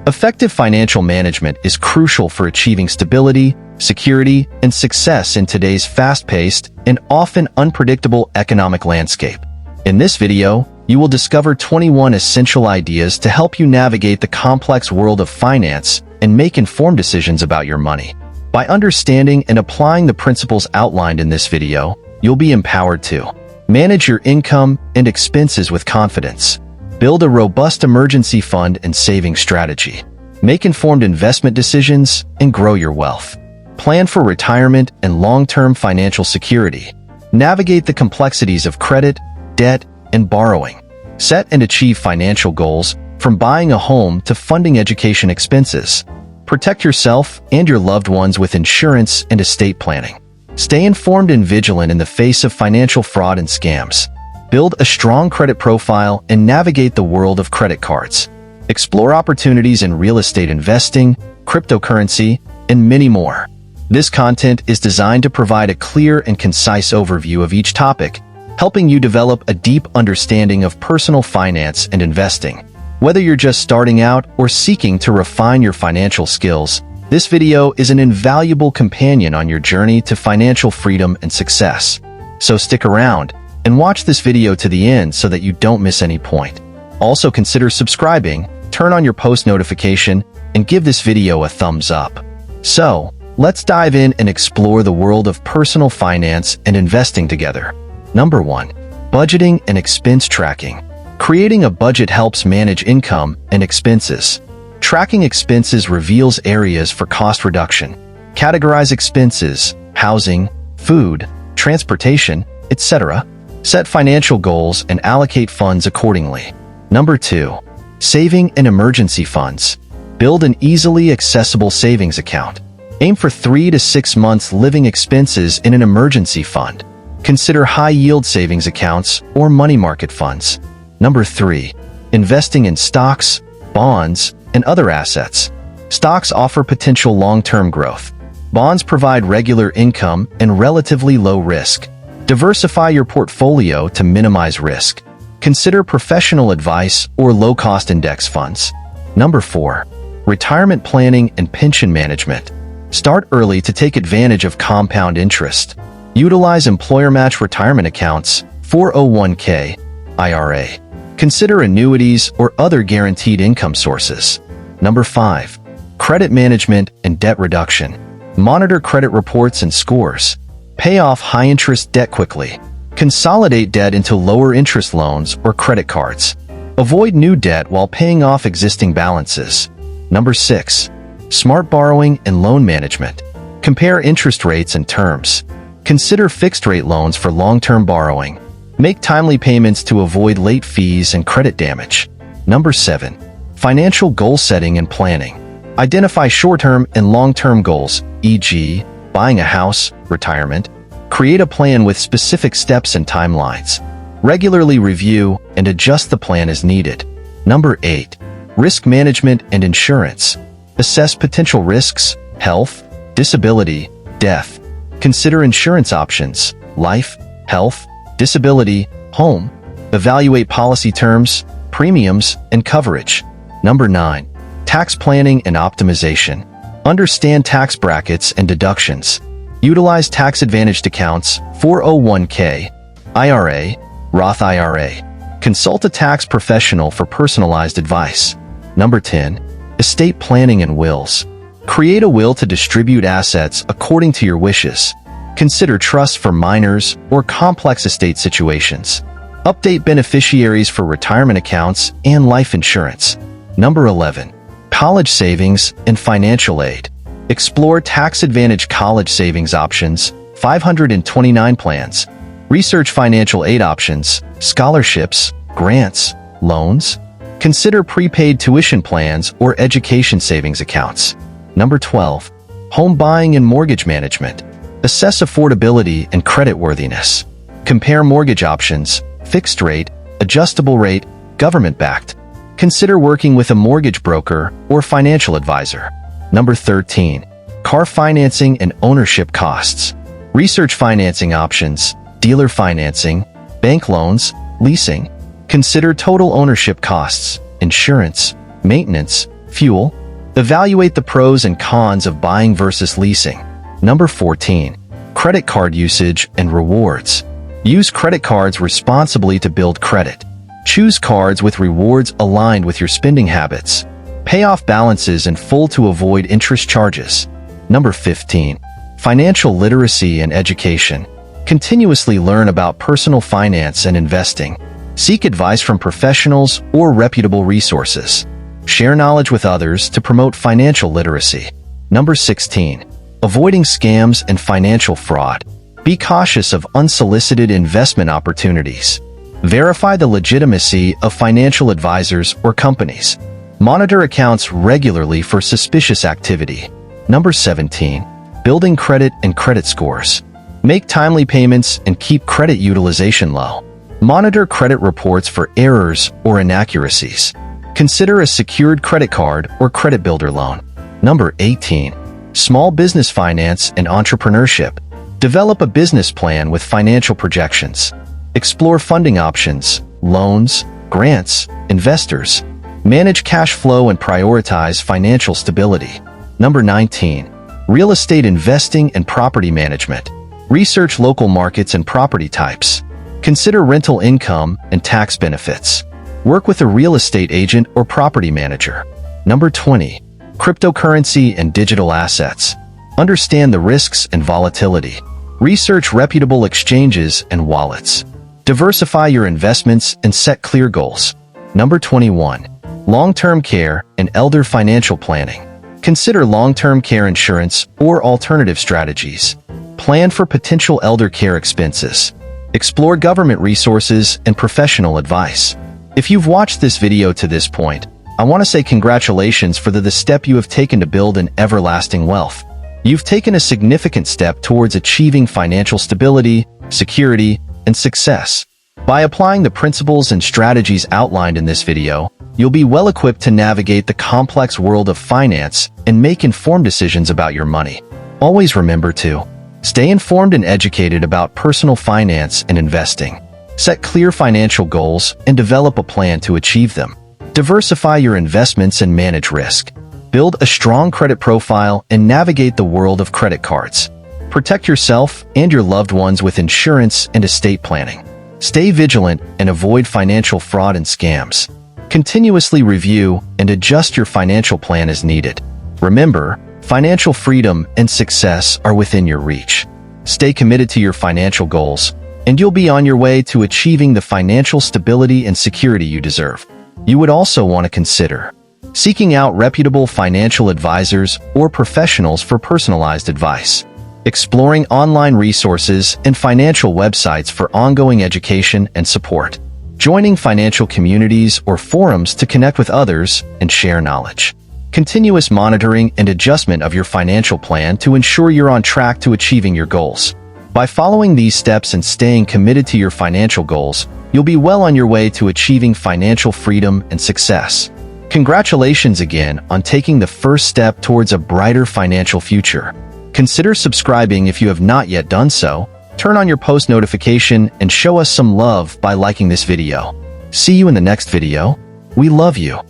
Effective financial management is crucial for achieving stability, security, and success in today's fast-paced and often unpredictable economic landscape. In this video, you will discover 21 essential ideas to help you navigate the complex world of finance and make informed decisions about your money. By understanding and applying the principles outlined in this video, you'll be empowered to manage your income and expenses with confidence, build a robust emergency fund and saving strategy, make informed investment decisions, and grow your wealth, plan for retirement and long-term financial security, navigate the complexities of credit, debt, and borrowing, set and achieve financial goals from buying a home to funding education expenses, protect yourself and your loved ones with insurance and estate planning, stay informed and vigilant in the face of financial fraud and scams, build a strong credit profile and navigate the world of credit cards, explore opportunities in real estate investing, cryptocurrency, and many more. This content is designed to provide a clear and concise overview of each topic, helping you develop a deep understanding of personal finance and investing. Whether you're just starting out or seeking to refine your financial skills, this video is an invaluable companion on your journey to financial freedom and success. So stick around and watch this video to the end so that you don't miss any point. Also consider subscribing, turn on your post notification, and give this video a thumbs up. So, let's dive in and explore the world of personal finance and investing together. Number 1. Budgeting and expense tracking. Creating a budget helps manage income and expenses. Tracking expenses reveals areas for cost reduction. Categorize expenses, housing, food, transportation, etc. Set financial goals and allocate funds accordingly. Number 2. Saving and emergency funds. Build an easily accessible savings account. Aim for 3 to 6 months living expenses in an emergency fund. Consider high-yield savings accounts or money market funds. Number 3. Investing in stocks, bonds, and other assets. Stocks offer potential long-term growth. Bonds provide regular income and relatively low risk. Diversify your portfolio to minimize risk. Consider professional advice or low-cost index funds. Number 4. Retirement planning and pension management. Start early to take advantage of compound interest. Utilize employer-matched retirement accounts, 401k, IRA. Consider annuities or other guaranteed income sources. Number 5. Credit management and debt reduction. Monitor credit reports and scores. Pay off high-interest debt quickly. Consolidate debt into lower-interest loans or credit cards. Avoid new debt while paying off existing balances. Number 6. Smart borrowing and loan management. Compare interest rates and terms. Consider fixed-rate loans for long-term borrowing. Make timely payments to avoid late fees and credit damage. Number 7. Financial goal setting and planning. Identify short-term and long-term goals, e.g., buying a house, retirement. Create a plan with specific steps and timelines. Regularly review and adjust the plan as needed. Number 8. Risk management and insurance. Assess potential risks, health, disability, death. Consider insurance options, life, health, disability, home. Evaluate policy terms, premiums, and coverage. Number 9. Tax planning and optimization. Understand tax brackets and deductions. Utilize tax-advantaged accounts, 401k, IRA, Roth IRA. Consult a tax professional for personalized advice. Number 10. Estate planning and wills. Create a will to distribute assets according to your wishes. Consider trusts for minors or complex estate situations. Update beneficiaries for retirement accounts and life insurance. Number 11. College savings and financial aid. Explore tax-advantaged college savings options, 529 plans. Research financial aid options, scholarships, grants, loans. Consider prepaid tuition plans or education savings accounts. Number 12. Home buying and mortgage management. Assess affordability and creditworthiness. Compare mortgage options, fixed rate, adjustable rate, government-backed. Consider working with a mortgage broker or financial advisor. Number 13. Car financing and ownership costs. Research financing options, dealer financing, bank loans, leasing. Consider total ownership costs, insurance, maintenance, Fuel. Evaluate the pros and cons of buying versus leasing. Number 14. Credit card usage and rewards. Use credit cards responsibly to build credit. Choose cards with rewards aligned with your spending habits. Pay off balances in full to avoid interest charges. Number 15. Financial literacy and education. Continuously learn about personal finance and investing. Seek advice from professionals or reputable resources. Share knowledge with others to promote financial literacy. Number 16. Avoiding scams and financial fraud. Be cautious of unsolicited investment opportunities. Verify the legitimacy of financial advisors or companies. Monitor accounts regularly for suspicious activity. Number 17. Building credit and credit scores. Make timely payments and keep credit utilization low. Monitor credit reports for errors or inaccuracies. Consider a secured credit card or credit builder loan. Number 18. Small business finance and entrepreneurship. Develop a business plan with financial projections. Explore funding options, loans, grants, investors. Manage cash flow and prioritize financial stability. Number 19. Real estate investing and property management. Research local markets and property types. Consider rental income and tax benefits. Work with a real estate agent or property manager. Number 20. Cryptocurrency and digital assets. Understand the risks and volatility. Research reputable exchanges and wallets. Diversify your investments and set clear goals. Number 21. Long-term care and elder financial planning. Consider long-term care insurance or alternative strategies. Plan for potential elder care expenses. Explore government resources and professional advice. If you've watched this video to this point, I want to say congratulations for the step you have taken to build an everlasting wealth. You've taken a significant step towards achieving financial stability, security, and success. By applying the principles and strategies outlined in this video, you'll be well equipped to navigate the complex world of finance and make informed decisions about your money. Always remember to stay informed and educated about personal finance and investing. Set clear financial goals and develop a plan to achieve them. Diversify your investments and manage risk. Build a strong credit profile and navigate the world of credit cards. Protect yourself and your loved ones with insurance and estate planning. Stay vigilant and avoid financial fraud and scams. Continuously review and adjust your financial plan as needed. Remember, financial freedom and success are within your reach. Stay committed to your financial goals, and you'll be on your way to achieving the financial stability and security you deserve. You would also want to consider seeking out reputable financial advisors or professionals for personalized advice. Exploring online resources and financial websites for ongoing education and support. Joining financial communities or forums to connect with others and share knowledge. Continuous monitoring and adjustment of your financial plan to ensure you're on track to achieving your goals. By following these steps and staying committed to your financial goals, you'll be well on your way to achieving financial freedom and success. Congratulations again on taking the first step towards a brighter financial future. Consider subscribing if you have not yet done so. Turn on your post notification and show us some love by liking this video. See you in the next video. We love you.